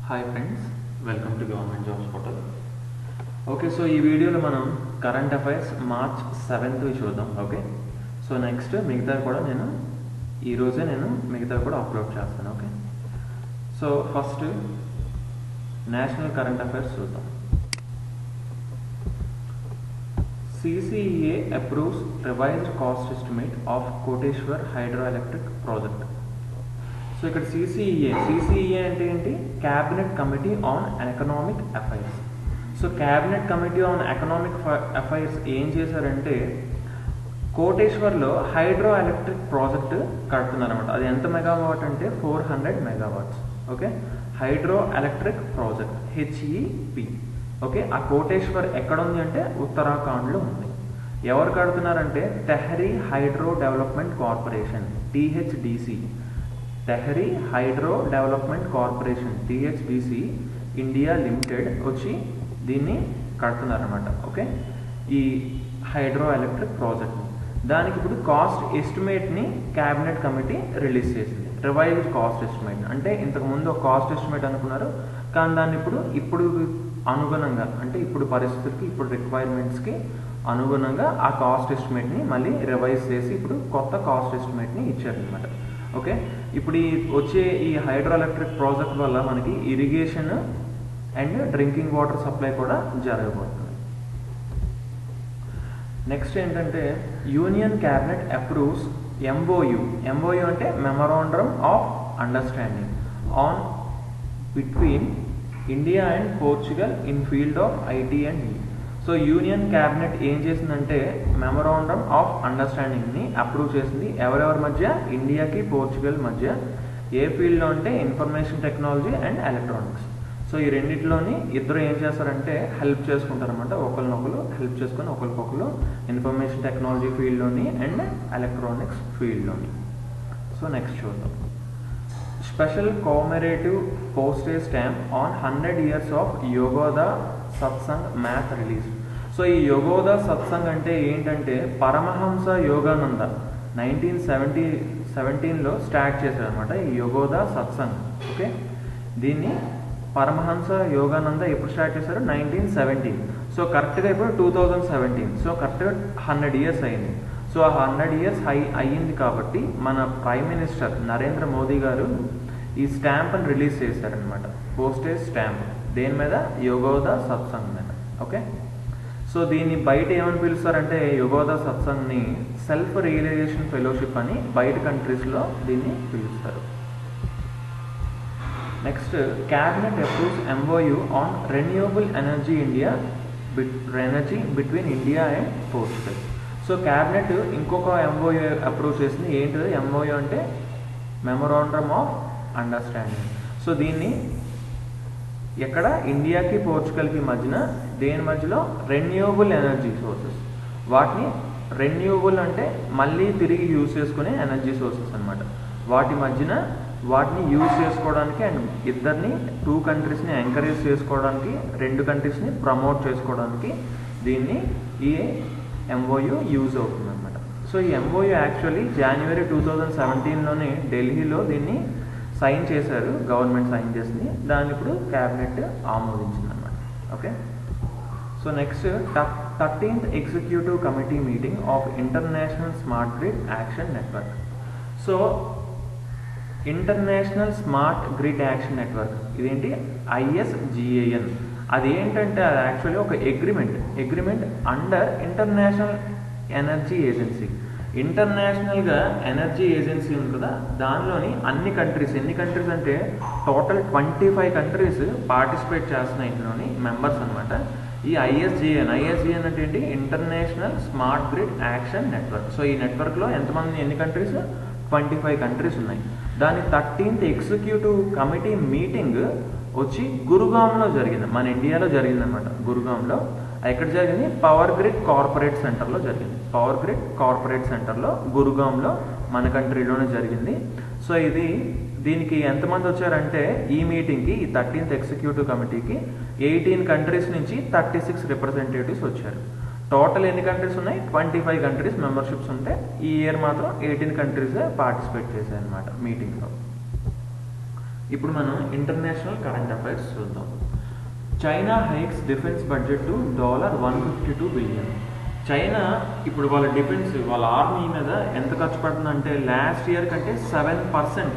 Hi friends, welcome to Government Jobs Portal. Okay, so ఈ వీడియోలో మనం కరెంట్ అఫైర్స్ మార్చ్ 7th చూద్దాం. Okay, so next మిగతా కూడా నేను ఈరోజే మిగతా కూడా అప్లోడ్ చేస్తాను. Okay, so first national current affairs చూద్దాం. CCEA approves revised cost estimate of Koteshwar hydroelectric project. So ఇక్కడ CCEA అంటే ఏంటి? Cabinet committee on economic affairs. So cabinet committee on economic affairs ఏం చేశారంటే కోటేశ్వర్లో హైడ్రో ఎలక్ట్రిక్ ప్రాజెక్ట్ కడుతున్నారన్నమాట. అది ఎంత మెగావాట్ అంటే 400 megawatts. Okay, hydroelectric project HEP. Okay, ఆ కోటేశ్వర్ ఎక్కడ ఉంది అంటే ఉత్తరాఖండ్లో ఉంది. ఎవరు కడుతున్నారంటే Tehri hydro development corporation THDC. Tehri hydro development corporation THDC India limited వచ్చి దీన్ని కడుతున్నారన్నమాట. ఓకే, ఈ హైడ్రో ఎలక్ట్రిక్ ప్రాజెక్ట్ని దానికి ఇప్పుడు కాస్ట్ ఎస్టిమేట్ని క్యాబినెట్ కమిటీ రిలీజ్ చేసింది. రివైజ్డ్ కాస్ట్ ఎస్టిమేట్ అంటే ఇంతకుముందు ఒక కాస్ట్ ఎస్టిమేట్ అనుకున్నారు, కానీ దాన్ని ఇప్పుడు అనుగుణంగా అంటే ఇప్పుడు పరిస్థితులకి ఇప్పుడు రిక్వైర్మెంట్స్కి అనుగుణంగా ఆ కాస్ట్ ఎస్టిమేట్ని మళ్ళీ రివైజ్ చేసి ఇప్పుడు కొత్త కాస్ట్ ఎస్టిమేట్ని ఇచ్చారనమాట. ఓకే, ఇప్పుడు వచ్చే ఈ హైడ్రో ఎలక్ట్రిక్ ప్రాజెక్ట్ వల్ల మనకి irrigation and drinking water supply కూడా జరగబోతుంది. నెక్స్ట్ ఏంటంటే యూనియన్ క్యాబినెట్ అప్రూవ్స్ MOU అంటే memorandum of understanding on between India and Portugal in field of IT and E. So union cabinet ఏం చేసిందంటే మెమరాండమ్ ఆఫ్ అండర్స్టాండింగ్ని అప్రూవ్ చేసింది. ఎవరెవరి మధ్య? ఇండియాకి పోర్చుగల్ మధ్య. ఏ ఫీల్డ్లో అంటే information technology and electronics. So ఈ రెండింటిలోని ఇద్దరు ఏం చేస్తారంటే హెల్ప్ చేసుకుంటారనమాట. ఒకరినొకరు హెల్ప్ చేసుకొని ఒకరికొకరు ఇన్ఫర్మేషన్ టెక్నాలజీ ఫీల్డ్లోని అండ్ ఎలక్ట్రానిక్స్ ఫీల్డ్లోని. సో నెక్స్ట్ చూద్దాం. Special commemorative postage stamp on 100 years of Yogoda Satsang Math release. So ఈ యోగోదా సత్సంగ్ అంటే ఏంటంటే పరమహంస యోగానంద 1917లో స్టార్ట్ చేశారు అనమాట ఈ యోగోదా సత్సంగ్. ఓకే, దీన్ని పరమహంస యోగానంద ఎప్పుడు స్టార్ట్ చేశారు? 1917. సో కరెక్ట్గా ఇప్పుడు 2017. సో కరెక్ట్గా 100 years అయింది. సో ఆ 100 years అయ్యింది కాబట్టి మన ప్రైమ్ మినిస్టర్ నరేంద్ర మోదీ గారు ఈ స్టాంప్ని రిలీజ్ చేశారనమాట. పోస్టేజ్ స్టాంప్ దేని మీద? యోగోదా సత్సంగ్ మీద. ఓకే, సో దీన్ని బయట ఏమని పిలుస్తారంటే యోగోదా సత్సంగ్ని సెల్ఫ్ రియలైజేషన్ ఫెలోషిప్ అని బయట కంట్రీస్లో దీన్ని పిలుస్తారు. Next cabinet approves MOU on renewable energy between India and Portugal. So cabinet ఇంకొక MOU అప్రూవ్ చేసింది. ఏంటిది MOU అంటే మెమరాండమ్ ఆఫ్ అండర్స్టాండింగ్. సో దీన్ని ఎక్కడ? ఇండియాకి పోర్చుగల్కి మధ్యన. దేని మధ్యలో? Renewable energy sources. వాటిని రెన్యూవబుల్ అంటే మళ్ళీ తిరిగి యూజ్ చేసుకునే ఎనర్జీ సోర్సెస్ అనమాట. వాటి మధ్యన వాటిని యూజ్ చేసుకోవడానికి అండ్ ఇద్దరిని 2 countriesని ఎంకరేజ్ చేసుకోవడానికి 2 countriesని ప్రమోట్ చేసుకోవడానికి దీన్ని ఈ MOU యూజ్ అవుతుంది అనమాట. సో ఈ MOU యాక్చువల్లీ January 2017లోనే ఢిల్లీలో దీన్ని సైన్ చేశారు, గవర్నమెంట్ సైన్ చేసింది. దాన్ని ఇప్పుడు క్యాబినెట్ ఆమోదించింది అనమాట. Okay, so next 13th executive committee meeting of international smart grid action network. So international smart grid action network ఇదేంటి? ISGAN. అది ఏంటంటే అది యాక్చువల్లీ ఒక agreement under international energy agency. ఇంటర్నేషనల్గా ఎనర్జీ ఏజెన్సీ ఉంది కదా, దానిలోని అన్ని కంట్రీస్, ఎన్ని కంట్రీస్ అంటే టోటల్ 25 countries పార్టిసిపేట్ చేస్తున్నాయి ఇందులోని మెంబర్స్ అనమాట. ఈ ISGAN అంటే ఏంటి? International smart grid action network. So ఈ నెట్వర్క్లో ఎన్ని కంట్రీస్? 25 countries ఉన్నాయి. దాని 13th ఎగ్జిక్యూటివ్ కమిటీ మీటింగ్ వచ్చి గురుగాంలో జరిగింది, మన ఇండియాలో జరిగింది అనమాట. గురుగాంలో ఎక్కడ జరిగింది? పవర్ గ్రిడ్ కార్పొరేట్ సెంటర్లో జరిగింది. పవర్ గ్రిడ్ కార్పొరేట్ సెంటర్లో గురుగాంలో మన కంట్రీలోనే జరిగింది. సో దీనికి ఎంతమంది వచ్చారంటే ఈ మీటింగ్కి, ఈ 13th ఎగ్జిక్యూటివ్ కమిటీకి 18 countries నుంచి 36 రిప్రజెంటేటివ్స్ వచ్చారు. టోటల్ ఎన్ని కంట్రీస్ ఉన్నాయి? 25 countries మెంబర్షిప్స్ ఉంటే ఈ ఇయర్ మాత్రం 18 countries పార్టిసిపేట్ చేశాయి అనమాట మీటింగ్లో. ఇప్పుడు మనం ఇంటర్నేషనల్ కరెంట్ అఫైర్స్ చూద్దాం. China hikes defence budget to $152 billion. China ఇప్పుడు వాళ్ళ డిఫెన్స్ వాళ్ళ ఆర్మీ మీద ఎంత ఖర్చు పెడుతుందంటే లాస్ట్ ఇయర్ కంటే 7%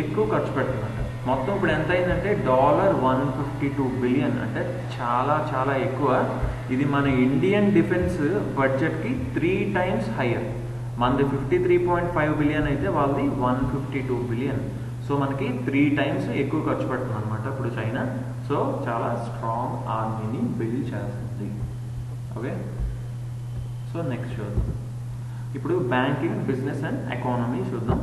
ఎక్కువ ఖర్చు పెడుతుందంట. మొత్తం ఇప్పుడు ఎంత అయిందంటే $152 బిలియన్, అంటే చాలా చాలా ఎక్కువ. ఇది మన ఇండియన్ డిఫెన్స్ బడ్జెట్కి 3 times హయ్యర్. మనది 53.5 బిలియన్ అయితే వాళ్ళది 152 బిలియన్. సో మనకి 3 times ఎక్కువ ఖర్చు పెడుతుంది అనమాట ఇప్పుడు చైనా. సో చాలా స్ట్రాంగ్ ఆర్మీని బిల్డ్ చేస్తుంది. ఓకే, సో నెక్స్ట్ చూద్దాం. ఇప్పుడు బ్యాంకింగ్, బిజినెస్ అండ్ ఎకానమీ చూద్దాం.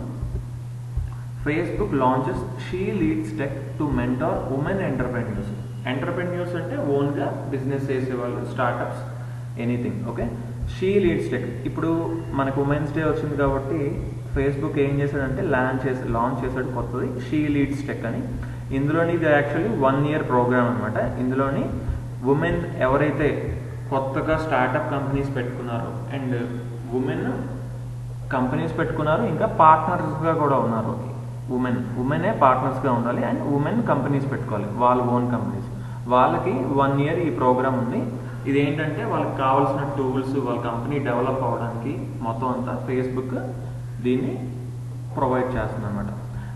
Facebook launches she leads tech to mentor women entrepreneurs. Entrepreneurs అంటే ఓన్గా బిజినెస్ చేసేవాళ్ళు, startups, anything. Okay, she leads tech. ఇప్పుడు మనకు ఉమెన్స్ డే వచ్చింది కాబట్టి ఫేస్బుక్ ఏం చేశాడంటే లాంచ్ చేశాడు కొత్తది, షీ లీడ్స్ టెక్ అని. ఇందులోని ఇది యాక్చువల్లీ 1 year ప్రోగ్రామ్ అనమాట. ఇందులోని ఉమెన్ ఎవరైతే కొత్తగా స్టార్టప్ కంపెనీస్ పెట్టుకున్నారో అండ్ ఉమెన్ కంపెనీస్ పెట్టుకున్నారు, ఇంకా పార్ట్నర్స్గా కూడా ఉన్నారు. ఉమెనే పార్ట్నర్స్గా ఉండాలి అండ్ ఉమెన్ కంపెనీస్ పెట్టుకోవాలి, వాళ్ళ ఓన్ కంపెనీస్. వాళ్ళకి 1 year ఈ ప్రోగ్రామ్ ఉంది. ఇదేంటంటే వాళ్ళకి కావాల్సిన టూల్స్, వాళ్ళ కంపెనీ డెవలప్ అవ్వడానికి మొత్తం అంతా ఫేస్బుక్ దీన్ని ప్రొవైడ్ చేస్తుంది అనమాట.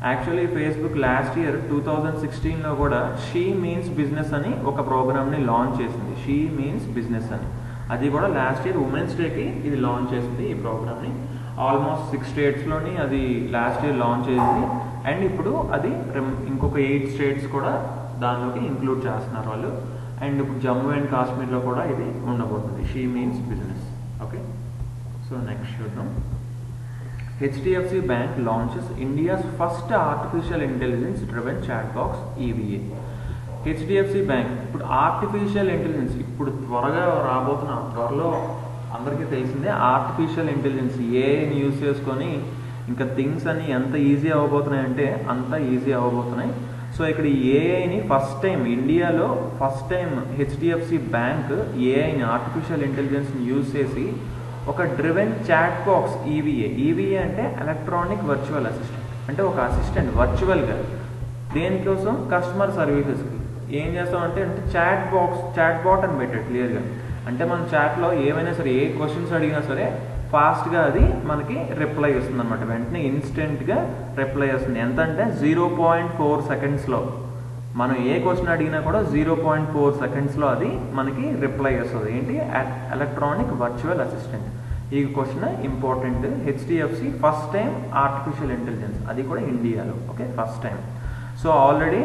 యాక్చువల్లీ ఫేస్బుక్ లాస్ట్ ఇయర్ 2016లో కూడా షీ మీన్స్ బిజినెస్ అని ఒక ప్రోగ్రామ్ని లాంచ్ చేసింది. షీ మీన్స్ బిజినెస్ అని, అది కూడా లాస్ట్ ఇయర్ ఉమెన్స్ డేకి ఇది లాంచ్ చేసింది ఈ ప్రోగ్రామ్ని. ఆల్మోస్ట్ 6 states అది లాస్ట్ ఇయర్ లాంచ్ చేసింది. అండ్ ఇప్పుడు అది ఇంకొక 8 states కూడా దానిలోకి ఇంక్లూడ్ చేస్తున్నారు వాళ్ళు. అండ్ ఇప్పుడు జమ్మూ అండ్ కాశ్మీర్లో కూడా ఇది ఉండబోతుంది, she means business. Okay, so next చూద్దాం. HDFC Bank launches India's first artificial intelligence driven chat box EVA. HDFC Bank ఇప్పుడు ఆర్టిఫిషియల్ ఇంటెలిజెన్స్ ఇప్పుడు త్వరగా రాబోతున్న, త్వరలో అందరికీ తెలిసిందే ఆర్టిఫిషియల్ ఇంటెలిజెన్స్, ఏఐని యూజ్ చేసుకొని ఇంకా థింగ్స్ అన్ని ఎంత ఈజీ అవ్వబోతున్నాయి అంటే అంత ఈజీ అవ్వబోతున్నాయి. సో ఇక్కడ ఏఐని ఇండియాలో ఫస్ట్ టైం HDFC Bank ఏఐని ఆర్టిఫిషియల్ ఇంటెలిజెన్స్ని యూజ్ చేసి ఒక డ్రివెన్ చాట్ బాక్స్ ఈవీఏ అంటే ఎలక్ట్రానిక్ వర్చువల్ అసిస్టెంట్, అంటే ఒక అసిస్టెంట్ వర్చువల్గా దేనికోసం కస్టమర్ సర్వీసెస్కి ఏం చేస్తామంటే చాట్ బాట్ అని పెట్టాడు క్లియర్గా. అంటే మన చాట్లో ఏమైనా సరే ఏ క్వశ్చన్స్ అడిగినా సరే ఫాస్ట్గా అది మనకి రిప్లై ఇస్తుంది అనమాట. వెంటనే ఇన్స్టెంట్గా రిప్లై వస్తుంది. ఎంత అంటే 0.4 secondsలో మనం ఏ క్వశ్చన్ అడిగినా కూడా 0.4 secondsలో అది మనకి రిప్లై వస్తుంది. ఏంటి? Electronic virtual assistant. ఈ question important. HDFC first time artificial intelligence, అది కూడా ఇండియాలో. Okay, first time. So already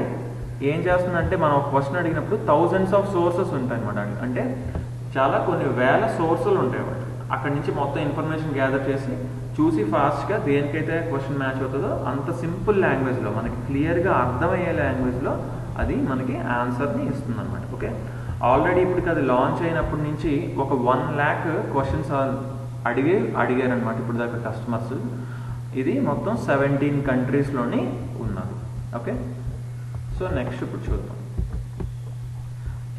ఏం చేస్తుందంటే మనం ఒక క్వశ్చన్ అడిగినప్పుడు thousands of sources ఉంటాయి అనమాట. అంటే చాలా కొన్ని వేల సోర్సులు ఉంటాయి వాటి. అక్కడి నుంచి మొత్తం ఇన్ఫర్మేషన్ గ్యాదర్ చేసి చూసి ఫాస్ట్గా దేనికైతే క్వశ్చన్ మ్యాచ్ అవుతుందో అంత సింపుల్ లాంగ్వేజ్లో మనకి క్లియర్గా అర్థమయ్యే లాంగ్వేజ్లో అది మనకి ఆన్సర్ని ఇస్తుంది అనమాట. ఓకే, ఆల్రెడీ ఇప్పటికి అది లాంచ్ అయినప్పటి నుంచి ఒక 1 lakh క్వశ్చన్స్ అడిగారనమాట ఇప్పుడు దాకా కస్టమర్స్. ఇది మొత్తం 17 countries ఉన్నారు. ఓకే, సో నెక్స్ట్ ఇప్పుడు చూద్దాం.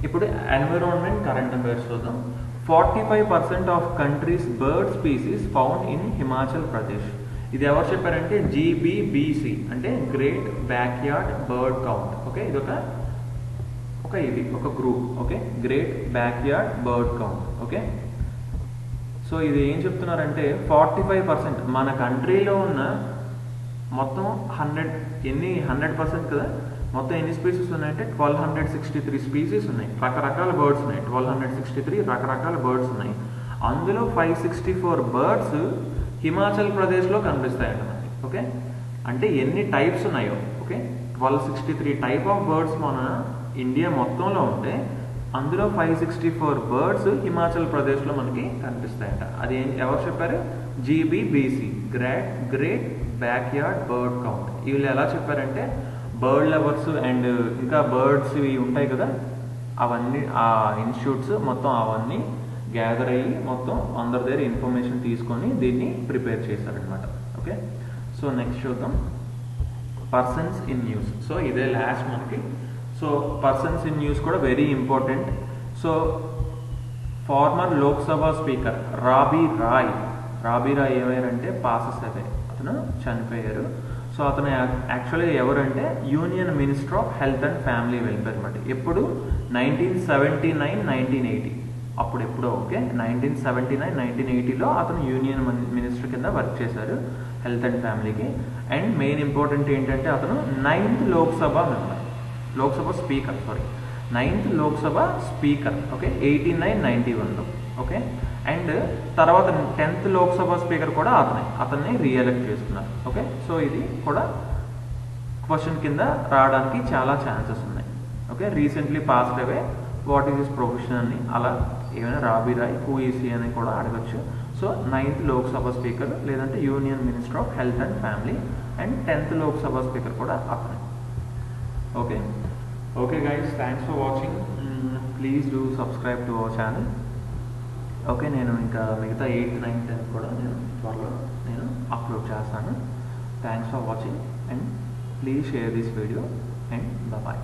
ఇప్పుడు ఎన్విరాన్మెంట్ కరెంట్ అఫైర్స్ చూద్దాం. 45% of countries bird species found in Himachal Pradesh. ఇది ఎవరు చెప్పారంటే GBBC, అంటే great backyard bird count. Okay, ఇది ఒక group. Okay, great backyard bird count. Okay, so ఇది ఏం చెప్తున్నారంటే 45% మన కంట్రీలో ఉన్న మొత్తం 100% కదా, మొత్తం ఎన్ని స్పీసీస్ ఉన్నాయంటే 1263 స్పీసీస్ ఉన్నాయి. రకరకాల బర్డ్స్ ఉన్నాయి. 1263 రకరకాల బర్డ్స్ ఉన్నాయి. అందులో 564 బర్డ్స్ హిమాచల్ ప్రదేశ్లో కనిపిస్తాయంట మనకి. ఓకే, అంటే ఎన్ని టైప్స్ ఉన్నాయో. ఓకే, 1263 టైప్ ఆఫ్ బర్డ్స్ మన ఇండియా మొత్తంలో ఉంటే అందులో 564 బర్డ్స్ హిమాచల్ ప్రదేశ్లో మనకి కనిపిస్తాయంట. అది ఎవరు చెప్పారు? GBBC, great backyard bird count. వీళ్ళు ఎలా చెప్పారంటే బర్డ్ లవర్స్ అండ్ ఇంకా బర్డ్స్ ఇవి ఉంటాయి కదా, అవన్నీ ఆ ఇన్స్టిట్యూట్స్ మొత్తం అవన్నీ గ్యాదర్ అయ్యి మొత్తం అందరి దగ్గర ఇన్ఫర్మేషన్ తీసుకొని దీన్ని ప్రిపేర్ చేశారనమాట. ఓకే, సో నెక్స్ట్ చూద్దాం. Persons in news. సో ఇదే లాస్ట్ మనకి. సో పర్సన్స్ ఇన్ న్యూస్ కూడా very important. So former Lok Sabha speaker Rabi Ray ఏమయ్యారంటే పాసెస్ అవే, అతను చనిపోయారు. సో అతను యాక్చువల్లీ ఎవరంటే union minister of health and family welfare అనమాట. ఎప్పుడు 1979-1980 అప్పుడు ఎప్పుడో ఓకే 1979-1980లో అతను యూనియన్ మినిస్టర్ కింద వర్క్ చేశారు హెల్త్ అండ్ ఫ్యామిలీకి. అండ్ మెయిన్ ఇంపార్టెంట్ ఏంటంటే అతను 9th Lok Sabha member, Lok Sabha speaker, sorry 9th Lok Sabha speaker okay 89-91లో ఓకే. అండ్ తర్వాత 10th లోక్సభ స్పీకర్ కూడా అతన్ని రీఎలెక్ట్ చేసుకున్నారు ఓకే. సో ఇది కూడా క్వశ్చన్ కింద రావడానికి చాలా ఛాన్సెస్ ఉన్నాయి okay. Recently passed away, what is his profession అని, అలా ఏమైనా రాబీ రాయ్ హూ ఈసీ అని కూడా అడగచ్చు. సో 9th లోక్సభ స్పీకర్ లేదంటే union minister of health and family, and 10th Lok Sabha speaker కూడా అతనే okay. Okay guys, thanks for watching. Please do subscribe to our channel okay. నేను ఇంకా మిగతా 8th, 9th, 10th కూడా నేను త్వరలో అప్లోడ్ చేస్తాను. Thanks for watching and please share this video and bye.